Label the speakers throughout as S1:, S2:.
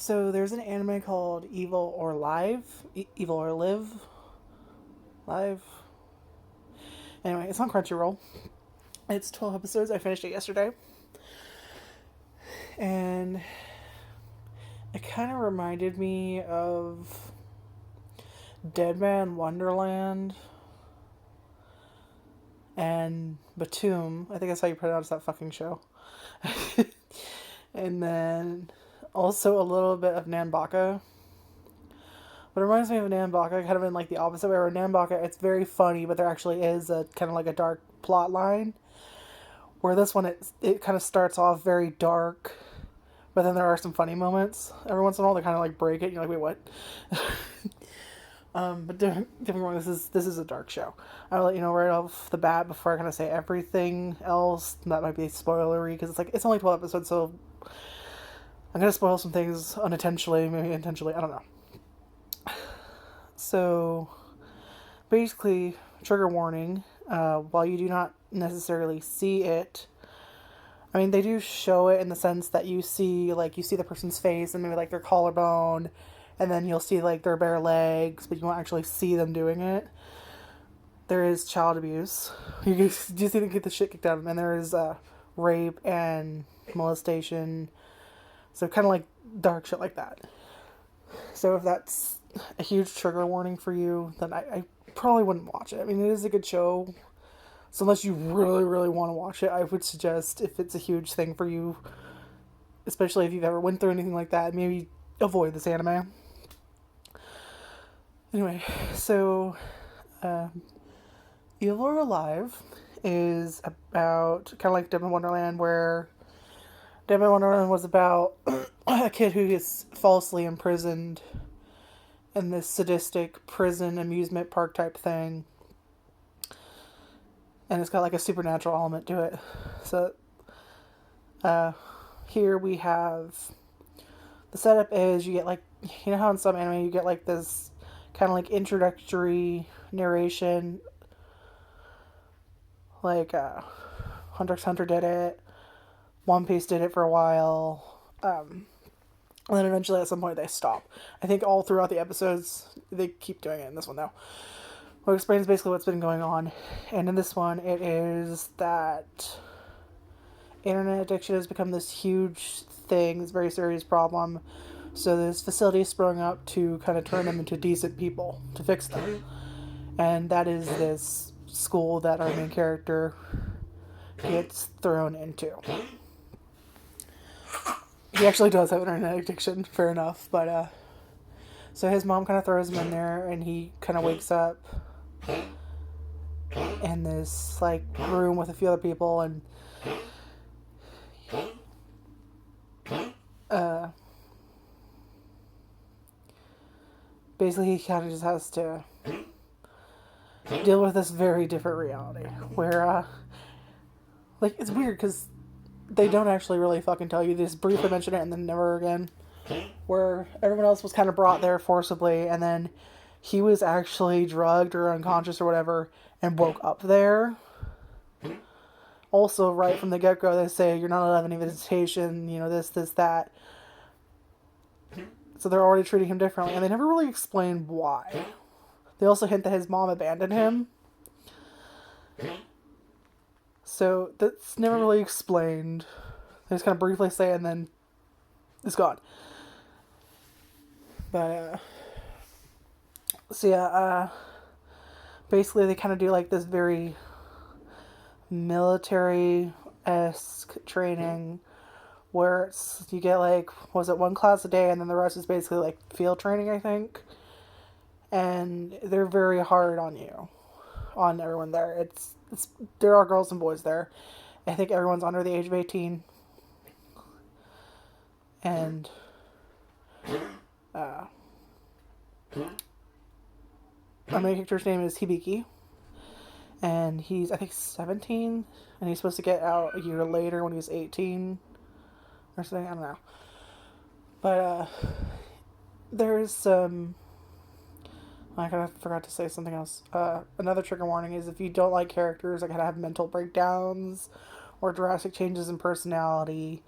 S1: So there's an anime called Evil or Live, Evil or Live, Live. Anyway, it's on Crunchyroll. It's 12 episodes. I finished it yesterday, and it kind of reminded me of Dead Man Wonderland and Batum. I think that's how you pronounce that fucking show. And then also a little bit of Nanbaka. But it reminds me of Nanbaka, kind of in like the opposite way. Where Nanbaka, it's very funny, but there actually is a kind of like a dark plot line. Where this one, it kind of starts off very dark, but then there are some funny moments. Every once in a while, they kind of like break it. And you're like, wait, what? But don't get me wrong, this is a dark show. I'll let you know right off the bat before I kind of say everything else that might be spoilery, because it's only 12 episodes, so I'm gonna spoil some things unintentionally, maybe intentionally. I don't know. So basically, trigger warning. While you do not necessarily see it, I mean, they do show it in the sense that you see the person's face and maybe like their collarbone, and then you'll see like their bare legs, but you won't actually see them doing it. There is child abuse. You just need to get the shit kicked out of them, and there is rape and molestation. So kind of like dark shit like that. So if that's a huge trigger warning for you, then I probably wouldn't watch it. I mean, it is a good show. So unless you really, really want to watch it, I would suggest, if it's a huge thing for you, especially if you've ever went through anything like that, maybe avoid this anime. Anyway, so Evil or Alive is about kind of like Dead Man Wonderland, where Dead Man Wonderland was about a kid who is falsely imprisoned in this sadistic prison amusement park type thing. And it's got like a supernatural element to it. So here we have the setup is you get like, you know how in some anime you get like this kind of like introductory narration, like Hunter x Hunter did it, One Piece did it for a while, and then eventually at some point they stop. I think all throughout the episodes they keep doing it in this one though. Well, it explains basically what's been going on, and in this one it is that internet addiction has become this huge thing, this very serious problem. So this facility is sprung up to kind of turn them into decent people, to fix them. And that is this school that our main character gets thrown into. He actually does have internet addiction, fair enough, but so his mom kind of throws him in there, and he kind of wakes up in this like room with a few other people, and basically he kind of just has to deal with this very different reality where like it's weird because they don't actually really fucking tell you. They just briefly mention it and then never again, where everyone else was kind of brought there forcibly, and then he was actually drugged or unconscious or whatever and woke up there. Also, right from the get-go, they say you're not allowed any visitation, you know, this, that. So they're already treating him differently, and they never really explain why. They also hint that his mom abandoned him. So that's never really explained. They just kind of briefly say it, and then it's gone. But, so yeah, basically they kind of do like this very military-esque training where you get like, was it one class a day, and then the rest is basically like field training, I think. And they're very hard on you, on everyone there. There are girls and boys there. I think everyone's under the age of 18. And our main character's name is Hibiki, and he's, I think, 17, and he's supposed to get out a year later when he's 18 or something. I don't know. But there's some. I kind of forgot to say something else. Another trigger warning is if you don't like characters that kind of have mental breakdowns or drastic changes in personality,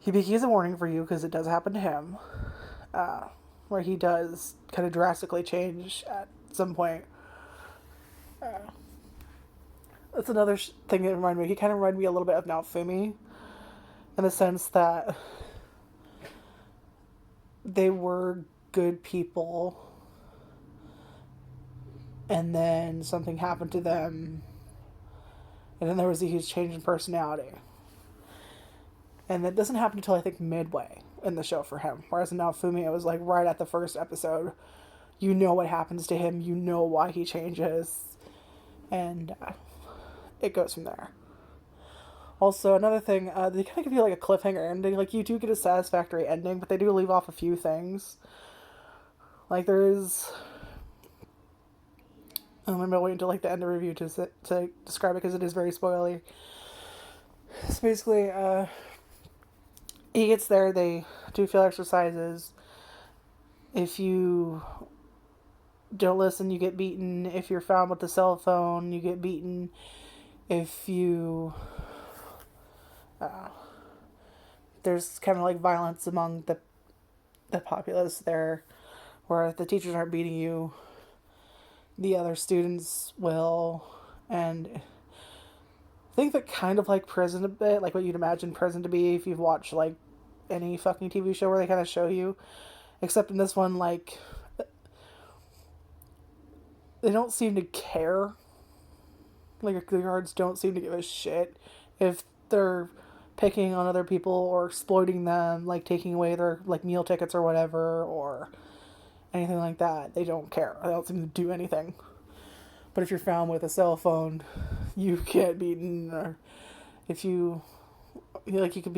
S1: Hibiki is a warning for you because it does happen to him, where he does kind of drastically change at some point. That's another thing that reminded me. He kind of reminded me a little bit of Naofumi in the sense that they were good people and then something happened to them and then there was a huge change in personality. And that doesn't happen until I think midway in the show for him. Whereas in Naofumi, it was like right at the first episode. You know what happens to him. You know why he changes. And it goes from there. Also, another thing, they kind of give you like a cliffhanger ending. Like, you do get a satisfactory ending, but they do leave off a few things. Like, there's... I'm going to wait until like the end of the review to describe it because it is very spoilery. So basically, he gets there, they do field exercises. If you don't listen, you get beaten. If you're found with a cell phone, you get beaten. If you... there's kind of like violence among the populace there, where if the teachers aren't beating you, the other students will. And I think that kind of like prison a bit, like what you'd imagine prison to be if you've watched like any fucking TV show where they kind of show you. Except in this one, like, they don't seem to care. Like, the guards don't seem to give a shit if they're picking on other people or exploiting them, like taking away their like meal tickets or whatever, or anything like that. They don't care. They don't seem to do anything. But if you're found with a cell phone, you get beaten. Or if you like, you get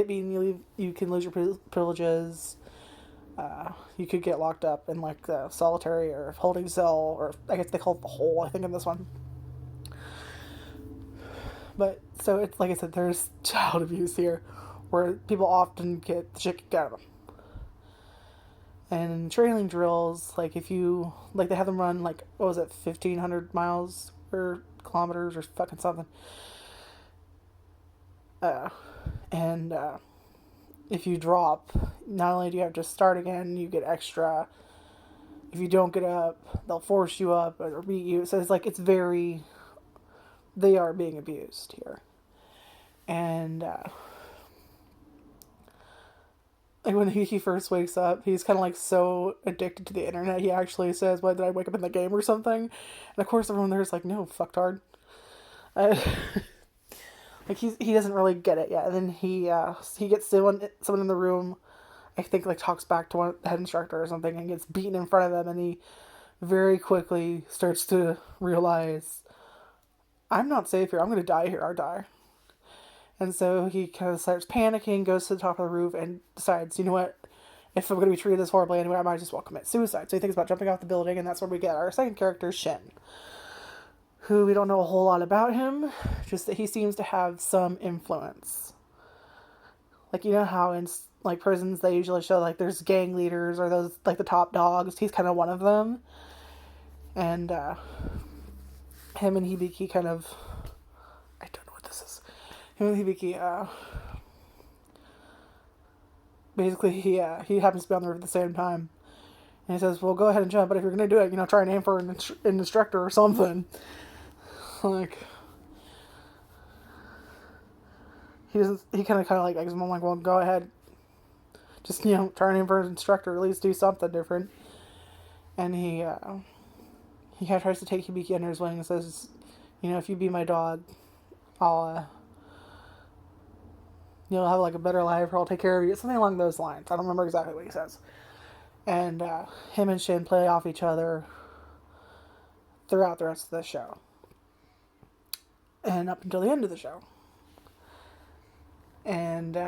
S1: beaten, you can lose your privileges. You could get locked up in like the solitary or holding cell, or I guess they call it the hole, I think, in this one. But, so it's, like I said, there's child abuse here, where people often get the shit kicked out of them. And in training drills, like, if you, like, they have them run, like, what was it, 1,500 miles or kilometers or fucking something. And if you drop, not only do you have to start again, you get extra. If you don't get up, they'll force you up or beat you. So it's like, it's very... They are being abused here. And, like, when he first wakes up, he's kind of, like, so addicted to the internet, he actually says, "Why did I wake up in the game or something?" And, of course, everyone there's like, "No, fucktard." Like, he doesn't really get it yet. And then he gets someone in the room, I think, like, talks back to the head instructor or something, and gets beaten in front of them, and he very quickly starts to realize, I'm not safe here. I'm going to die here. I'll die. And so he kind of starts panicking, goes to the top of the roof, and decides, you know what? If I'm going to be treated this horribly anyway, I might as well commit suicide. So he thinks about jumping off the building, and that's where we get our second character, Shin. Who we don't know a whole lot about him, just that he seems to have some influence. Like, you know how in, like, prisons they usually show, like, there's gang leaders or those, like, the top dogs. He's kind of one of them. And, him and Hibiki kind of... I don't know what this is. Him and Hibiki, basically, he happens to be on the roof at the same time. And he says, well, go ahead and jump, but if you're going to do it, try and aim for an instructor or something. Like... He kind of like eggs him on, like, well, go ahead. Just, try and aim for an instructor, or at least do something different. And he kind of tries to take Hibiki under his wing and says, if you be my dog, I'll, have, like, a better life, or I'll take care of you. Something along those lines. I don't remember exactly what he says. And, him and Shin play off each other throughout the rest of the show. And up until the end of the show. And,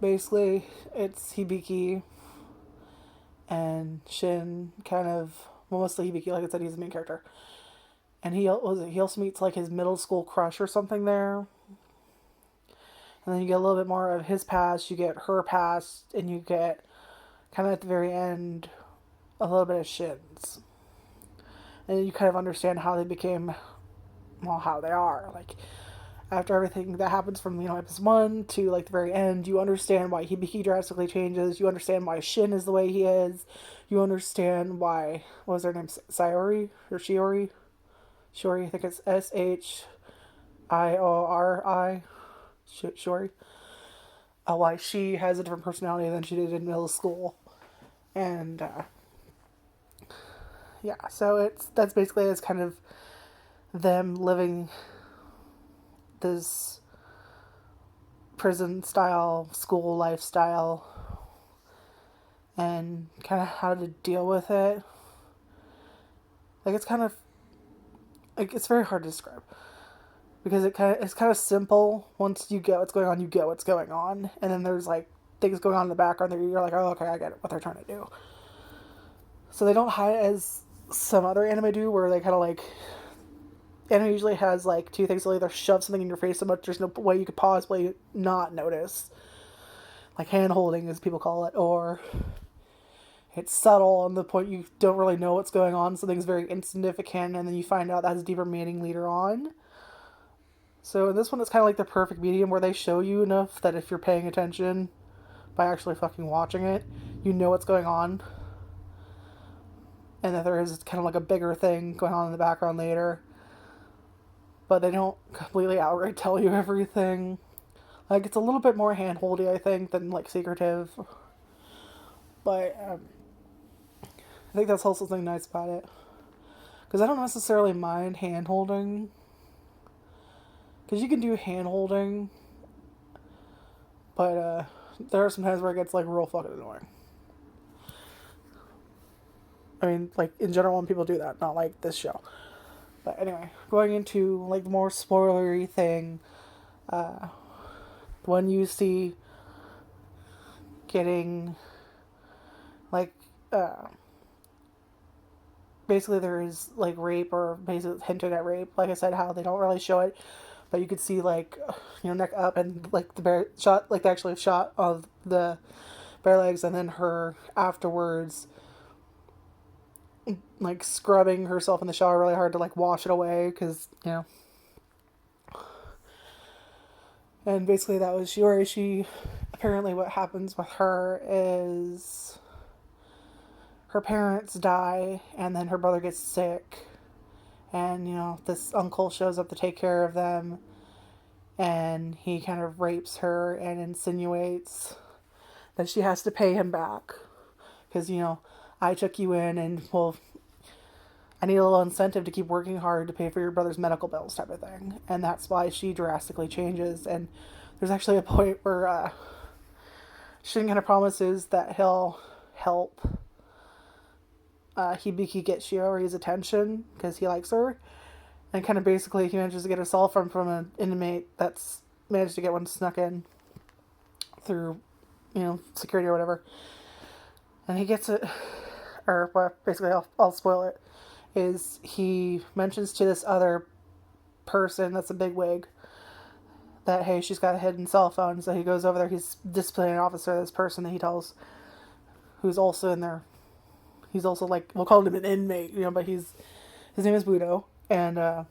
S1: basically, it's Hibiki and Shin kind of... Well, mostly Hibiki, like I said, he's the main character. And he also meets, like, his middle school crush or something there. And then you get a little bit more of his past, you get her past, and you get, kind of at the very end, a little bit of Shin's. And you kind of understand how they became, well, how they are. Like, after everything that happens from, episode 1 to, like, the very end, you understand why Hibiki drastically changes. You understand why Shin is the way he is. You understand why, what was her name? Sayori? Or Shiori? Shiori, I think it's Shiori. Shiori. Why she has a different personality than she did in middle school. And, yeah, so that's basically, it's kind of them living this prison style school lifestyle and kind of how to deal with it. Like, it's kind of, like, it's very hard to describe because it's kind of simple. Once you get what's going on, you get what's going on, and then there's, like, things going on in the background that you're like, oh, okay, I get it, what they're trying to do. So they don't hide it as some other anime do, where they kind of, like, anime usually has, like, two things. They'll either shove something in your face so much there's no way you could possibly not notice, like hand holding as people call it, or it's subtle on the point you don't really know what's going on. Something's very insignificant, and then you find out that has a deeper meaning later on. So in this one, it's kind of like the perfect medium where they show you enough that if you're paying attention by actually fucking watching it, you know what's going on. And that there is kind of like a bigger thing going on in the background later. But they don't completely outright tell you everything. Like, it's a little bit more hand-holdy, I think, than, like, secretive. But, I think that's also something nice about it. Because I don't necessarily mind hand-holding. Because you can do hand-holding. But, there are some times where it gets, like, real fucking annoying. I mean, like, in general, when people do that, not like this show. But anyway, going into, like, the more spoilery thing, when you see getting, like, basically there is, like, rape, or basically hinted at rape. Like I said, how they don't really show it, but you could see, like, neck up, and, like, the bare shot, like, the actual shot of the bare legs, and then her afterwards, like, scrubbing herself in the shower really hard to, like, wash it away, because, and basically that was Shiori. She, apparently what happens with her is her parents die, and then her brother gets sick, and, this uncle shows up to take care of them, and he kind of rapes her and insinuates that she has to pay him back, because, I took you in, and, well, I need a little incentive to keep working hard to pay for your brother's medical bills, type of thing. And that's why she drastically changes. And there's actually a point where Shin kind of promises that he'll help Hibiki get Shiori's attention because he likes her. And kind of basically he manages to get a cell phone from an inmate that's managed to get one snuck in through, security or whatever. And he gets it, or well, basically I'll spoil it, is he mentions to this other person that's a bigwig that, hey, she's got a hidden cell phone. So he goes over there, he's disciplining officer, this person that he tells, who's also in there. He's also, like, we'll call him an inmate, but his name is Budo, and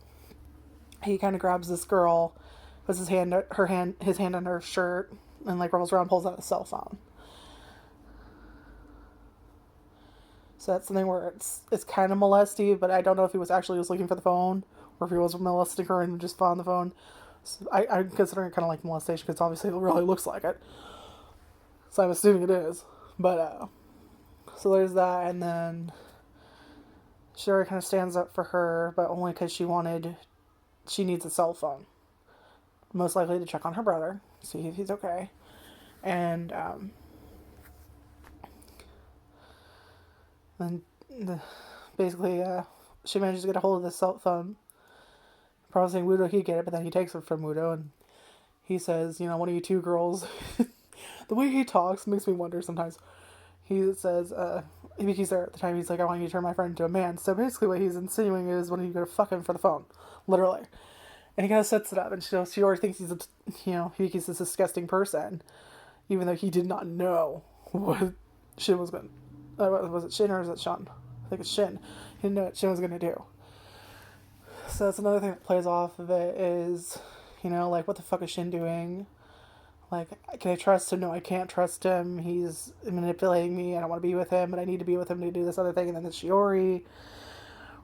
S1: he kind of grabs this girl, puts his hand on her shirt, and, like, rolls around, pulls out a cell phone. So that's something where it's kind of molesty, but I don't know if he was actually just looking for the phone, or if he was molesting her and just found the phone. So I'm considering it kind of like molestation, because obviously it really looks like it. So I'm assuming it is. But, so there's that, and then Shiori kind of stands up for her, but only because she needs a cell phone. Most likely to check on her brother, see if he's okay. And, basically, she manages to get a hold of this cell phone, promising Wudo he'd get it, but then he takes it from Wudo, and he says, one of you two girls, the way he talks makes me wonder sometimes. He says, he's there at the time, he's like, I want you to turn my friend into a man. So basically what he's insinuating is, when are you going to fuck him for the phone? Literally. And he kind of sets it up, and she already thinks he's he's this disgusting person, even though he did not know what Shin was going to was it Shin or is it Sean? I think it's Shin. He didn't know what Shin was going to do. So that's another thing that plays off of it is You know, like, what the fuck is Shin doing? Like, can I trust him? No, I can't trust him. He's manipulating me. I don't want to be with him, but I need to be with him to do this other thing. And then there's Shiori,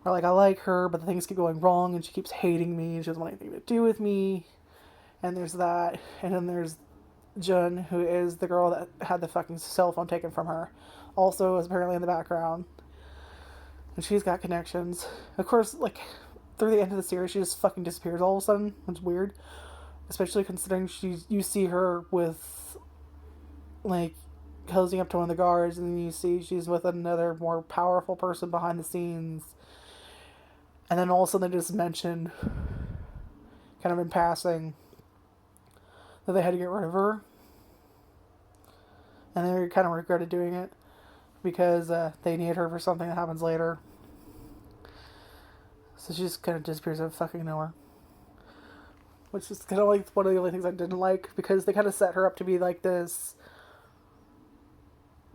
S1: where, like, I like her, but the things keep going wrong, and she keeps hating me, and she doesn't want anything to do with me. And there's that. And then there's Jun, who is the girl that had the fucking cell phone taken from her. Also is apparently in the background. And she's got connections. Of course, like, through the end of the series, she just fucking disappears all of a sudden. It's weird. Especially considering you see her with, like, cozying up to one of the guards, and then you see she's with another more powerful person behind the scenes. And then all of a sudden they just mention, kind of in passing, that they had to get rid of her. And they kind of regretted doing it because they need her for something that happens later. So she just kind of disappears out of fucking nowhere. Which is kind of like one of the only things I didn't like, because they kind of set her up to be like this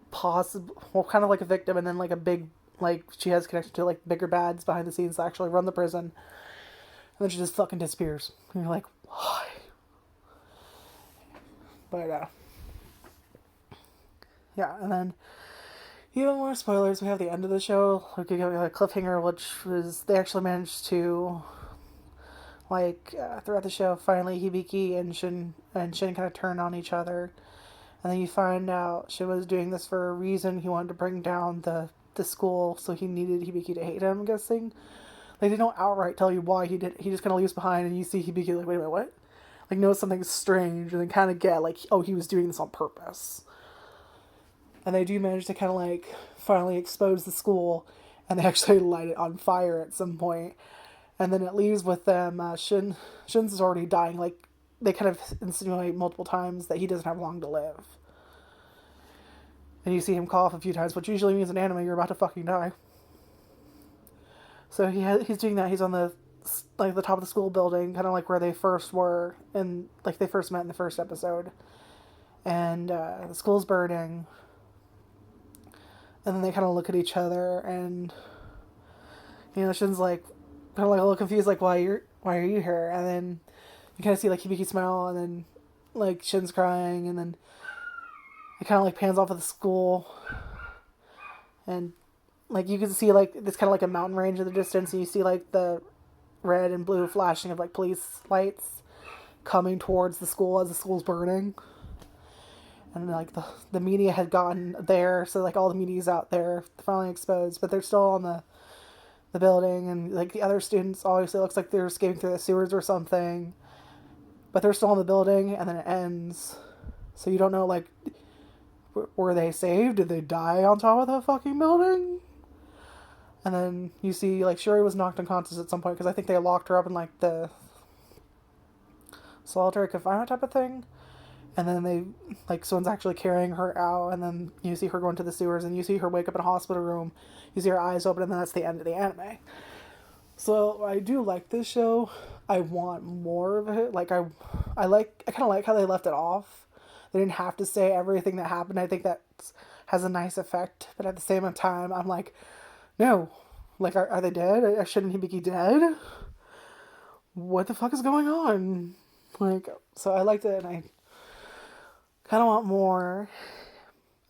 S1: possible, well, kind of like a victim, and then like a big, like, she has connection to like bigger bads behind the scenes that actually run the prison. And then she just fucking disappears. And you're like, why? But, yeah, and then even more spoilers, we have the end of the show. We could go a cliffhanger, which was, they actually managed to, like, throughout the show, finally Hibiki and Shin kind of turn on each other. And then you find out Shin was doing this for a reason. He wanted to bring down the school, so he needed Hibiki to hate him, I'm guessing. Like, they don't outright tell you why he did. He just kind of leaves behind, and you see Hibiki like, wait a minute, what? Like, knows something's strange, and then kind of get, like, oh, he was doing this on purpose. And they do manage to kind of, like, finally expose the school, and they actually light it on fire at some point. And then it leaves with them, Shin's already dying. Like, they kind of insinuate multiple times that he doesn't have long to live. And you see him cough a few times, which usually means in anime you're about to fucking die. So he's doing that. He's on the top of the school building, kind of like where they first were, and like they first met in the first episode. And the school's burning. And then they kind of look at each other, and you know, Shin's like kind of like a little confused, like, why are you here? And then you kind of see like Hibiki smile, and then like Shin's crying, and then it kind of like pans off of the school, and like you can see like it's kind of like a mountain range in the distance, and you see like the red and blue flashing of like police lights coming towards the school as the school's burning. And like the media had gotten there, so like all the media's out there, finally exposed, but they're still on the building, and like the other students, obviously it looks like they're escaping through the sewers or something, but they're still in the building, and then it ends. So you don't know, like, were they saved? Did they die on top of the fucking building? And then you see like Shuri was knocked unconscious at some point, because I think they locked her up in like the solitary confinement type of thing. And then they, like, someone's actually carrying her out, and then you see her going to the sewers, and you see her wake up in a hospital room, you see her eyes open, and then that's the end of the anime. So, I do like this show. I want more of it. Like, I kind of like how they left it off. They didn't have to say everything that happened. I think that has a nice effect, but at the same time, I'm like, no. Like, are they dead? Shouldn't he be dead? What the fuck is going on? Like, so I liked it, and I kind of want more.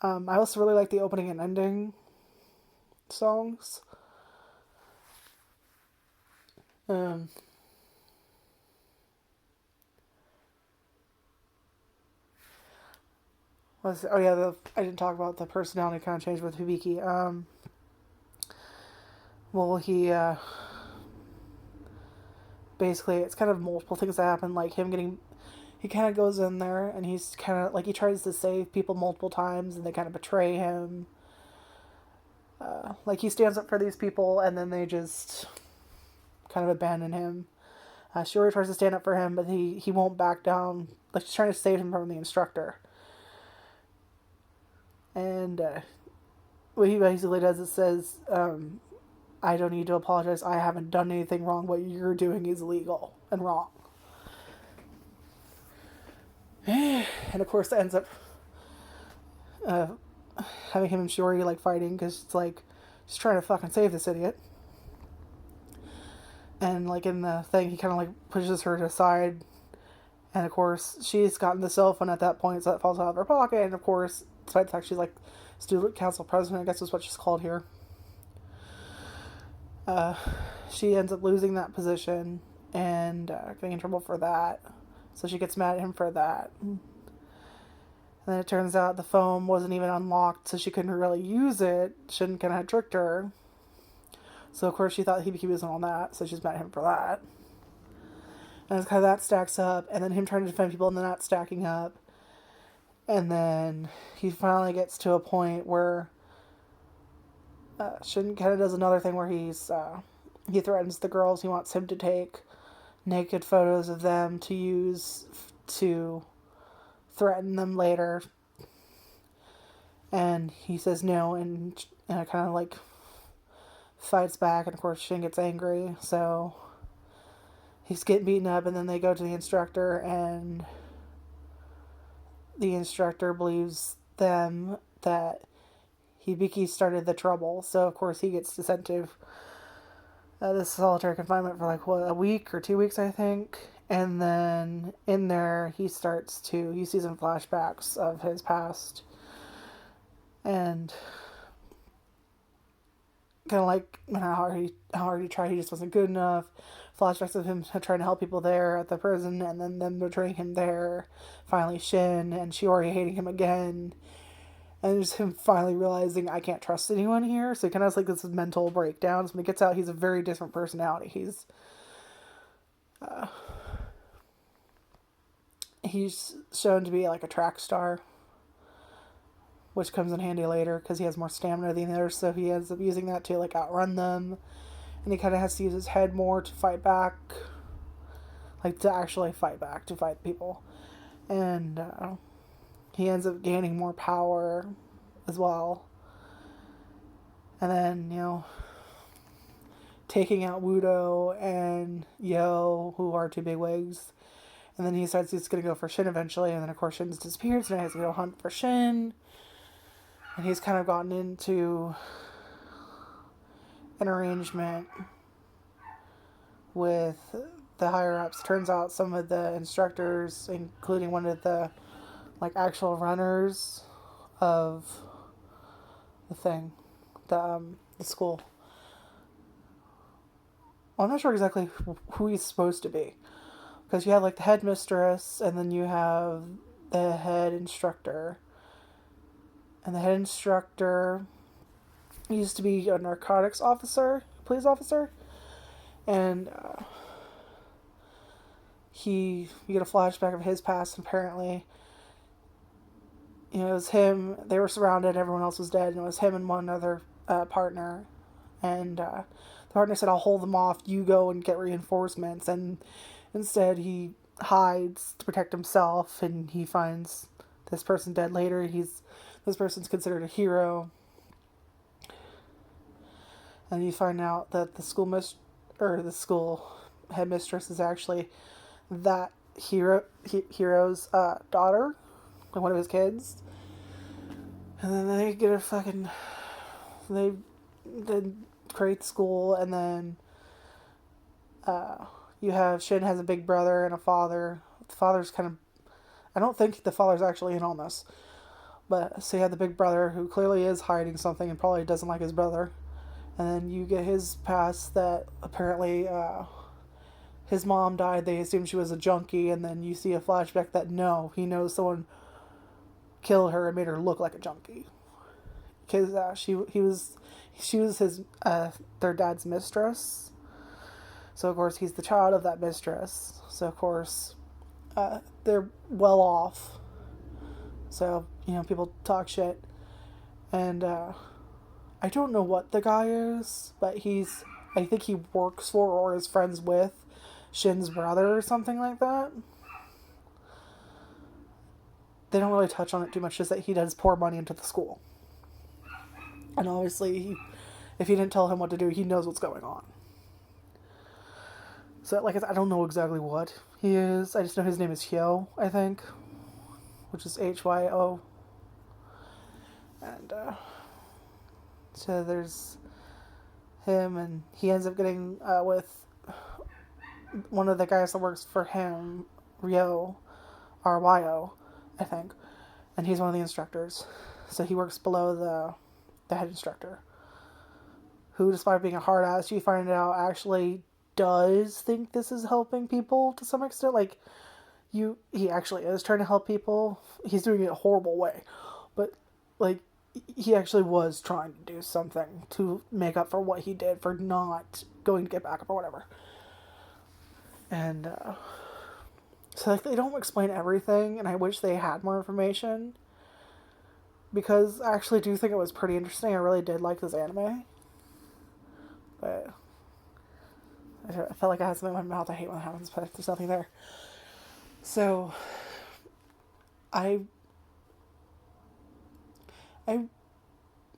S1: I also really like the opening and ending songs. I didn't talk about the personality kind of change with Hibiki. Well, he basically, it's kind of multiple things that happen, like him getting. He kind of goes in there, and he's kind of, like, he tries to save people multiple times, and they kind of betray him. Like, he stands up for these people, and then they just kind of abandon him. Shiori tries to stand up for him, but he won't back down. Like, she's trying to save him from the instructor. And what he basically does is says, I don't need to apologize. I haven't done anything wrong. What you're doing is illegal and wrong. And of course it ends up having him and Shiori like fighting, because it's like she's trying to fucking save this idiot, and like in the thing he kind of like pushes her aside, And of course, she's gotten the cell phone at that point, so that falls out of her pocket. And of course, despite the fact she's like student council president, I guess is what she's called here, uh, she ends up losing that position and getting in trouble for that. So she gets mad at him for that. And then it turns out the phone wasn't even unlocked, so she couldn't really use it. Shin kind of tricked her. So of course she thought he was on that, so she's mad at him for that. And it's kind of that stacks up, and then him trying to defend people and then that stacking up. And then he finally gets to a point where Shin kind of does another thing where he threatens the girls. He wants him to take naked photos of them to use to threaten them later. And he says no, and kind of like fights back, and of course Shin gets angry, so he's getting beaten up, and then they go to the instructor, and the instructor believes them that Hibiki started the trouble, so of course he gets sent to this solitary confinement for like a week or 2 weeks, I think. And then in there he sees some flashbacks of his past, and kind of like how hard he tried, he just wasn't good enough. Flashbacks of him trying to help people there at the prison, and then them betraying him there. Finally Shin and Shiori hating him again, and just him finally realizing I can't trust anyone here. So he kind of has like this mental breakdown. So when he gets out, he's a very different personality. He's shown to be like a track star, which comes in handy later because he has more stamina than the others, so he ends up using that to like outrun them. And he kind of has to use his head more to fight back, like to actually fight back, to fight people. And he ends up gaining more power as well. And then, taking out Wudo and Yo, who are two bigwigs. And then he decides he's going to go for Shin eventually. And then, of course, Shin's disappeared, so now he's going to go hunt for Shin. And he's kind of gotten into an arrangement with the higher-ups. Turns out some of the instructors, including one of the actual runners of the thing, the school. Well, I'm not sure exactly who he's supposed to be, because you have the headmistress, and then you have the head instructor. And the head instructor used to be a narcotics officer, police officer, and you get a flashback of his past, and apparently, it was him, they were surrounded, everyone else was dead, and it was him and one other partner, and the partner said, I'll hold them off, you go and get reinforcements, and instead he hides to protect himself, and he finds this person dead later. This person's considered a hero. And you find out that the school headmistress is actually that hero's daughter, one of his kids. And then they get they create school, and then you have Shin has a big brother and a father. The father's I don't think the father's actually in on this. But so you have the big brother who clearly is hiding something and probably doesn't like his brother. And then you get his past that apparently his mom died. They assumed she was a junkie. And then you see a flashback that no, he knows someone killed her and made her look like a junkie. Because she was his their dad's mistress. So of course he's the child of that mistress. So of course they're well off. So, people talk shit. And I don't know what the guy is, but I think he works for or is friends with Shin's brother or something like that. They don't really touch on it too much, just that he does pour money into the school. And obviously, if you didn't tell him what to do, he knows what's going on. So, I don't know exactly what he is. I just know his name is Hyo, I think. Which is Hyo. And, so there's him, and he ends up getting with one of the guys that works for him, Ryo. RYO, I think, and he's one of the instructors. So he works below the head instructor, who, despite being a hard ass, you find out actually does think this is helping people to some extent. Like, he actually is trying to help people. He's doing it a horrible way, but like, he actually was trying to do something to make up for what he did for not going to get back up or whatever. And so like, they don't explain everything, and I wish they had more information, because I actually do think it was pretty interesting. I really did like this anime, but I felt like I had something in my mouth. I hate when that happens, but there's nothing there. So I'm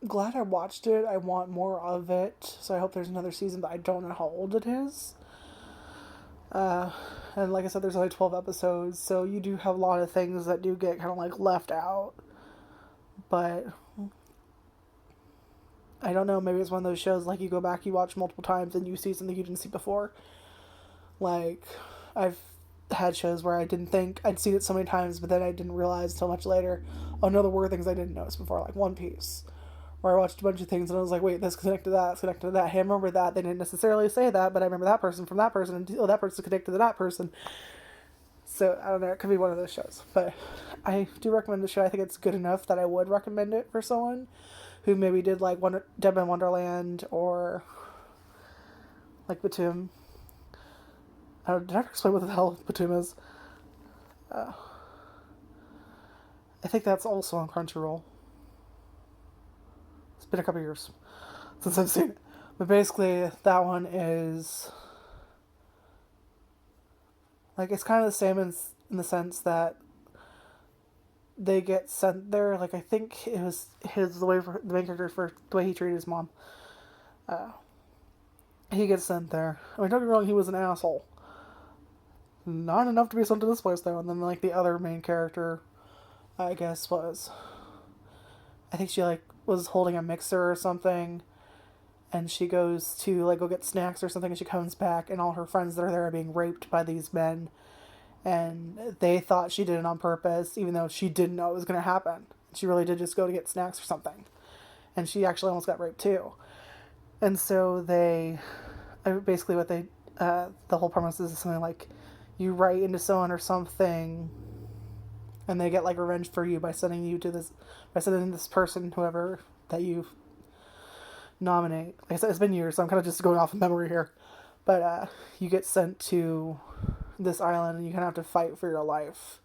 S1: glad I watched it. I want more of it, so I hope there's another season, but I don't know how old it is. And like I said, there's only 12 episodes, so you do have a lot of things that do get kind of like left out. But I don't know, maybe it's one of those shows like you go back, you watch multiple times, and you see something you didn't see before. Like, I've had shows where I didn't think I'd seen it so many times, but then I didn't realize until much later, oh no, there were things I didn't notice before, like One Piece, where I watched a bunch of things and I was like, wait, this connected to that, it's connected to that. Hey, I remember that. They didn't necessarily say that, but I remember that person from that person, and oh, that person's connected to that person. So, I don't know, it could be one of those shows. But I do recommend the show. I think it's good enough that I would recommend it for someone who maybe did like Dead Man Wonderland or like Batum. Did I ever explain what the hell Batum is? I think that's also on Crunchyroll. It's been a couple years since I've seen it. But basically, that one is like, it's kind of the same in the sense that they get sent there. Like, I think it was the main character, for the way he treated his mom. He gets sent there. I mean, don't get me wrong, he was an asshole. Not enough to be sent to this place, though. And then, like, the other main character, I guess, I think she, like, was holding a mixer or something, and she goes to, like, go get snacks or something, and she comes back, and all her friends that are there are being raped by these men, and they thought she did it on purpose, even though she didn't know it was going to happen. She really did just go to get snacks or something, and she actually almost got raped, too. And so basically what the whole premise is something like, you write into someone or something, and they get like revenge for you by sending this person, whoever that you nominate. Like I said, it's been years, so I'm kind of just going off of memory here. But you get sent to this island, and you kind of have to fight for your life.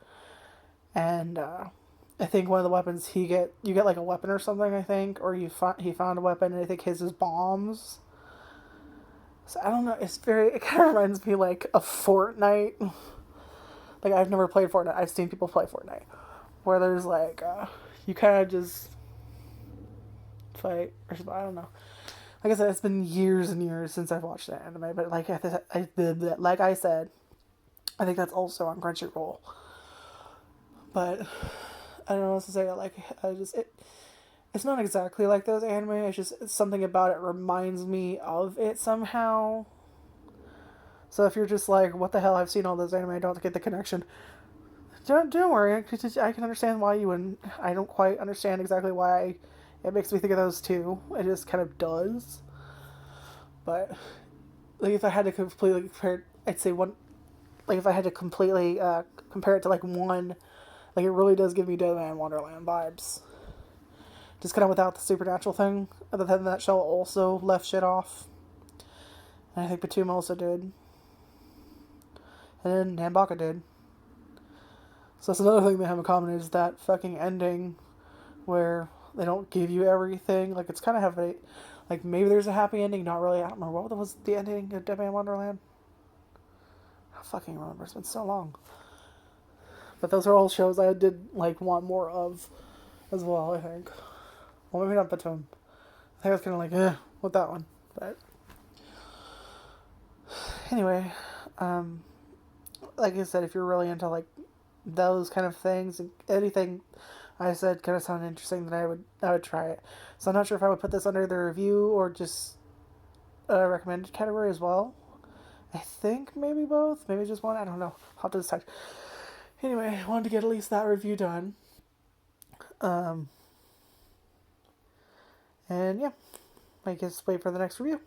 S1: And I think one of the weapons you get like a weapon or something, I think, or he found a weapon, and I think his is bombs. So I don't know, it kind of reminds me like of Fortnite. Like, I've never played Fortnite, I've seen people play Fortnite, where there's like, you kind of just fight, or something, I don't know. Like I said, it's been years and years since I've watched that anime, but like I said, I think that's also on Crunchyroll. But I don't know what else to say. Like, it's not exactly like those anime. It's something about it reminds me of it somehow. So if you're just like, what the hell, I've seen all those anime, I don't get the connection. Don't worry, I can understand why you wouldn't. I don't quite understand exactly why it makes me think of those two. It just kind of does. But like, if I had to completely compare, I'd say one. Like, if I had to completely compare it to like one, like, it really does give me Dead Man Wonderland vibes. Just kind of without the supernatural thing. Other than that show also left shit off. And I think Batum also did. And then Hanbaka did. So that's another thing they have in common, is that fucking ending where they don't give you everything. Like, it's kind of heavy. Like, maybe there's a happy ending, not really. I don't remember. What was the ending of Dead Man Wonderland? I fucking remember. It's been so long. But those are all shows I did, like, want more of as well, I think. Well, maybe not Batum. I think I was kind of like, with that one. But anyway, like I said, if you're really into like those kind of things, and anything I said kind of sounded interesting, then I would try it. So I'm not sure if I would put this under the review or just a recommended category as well. I think maybe both, maybe just one. I don't know. I'll have to decide. Anyway, I wanted to get at least that review done. Um, and yeah, I guess wait for the next review.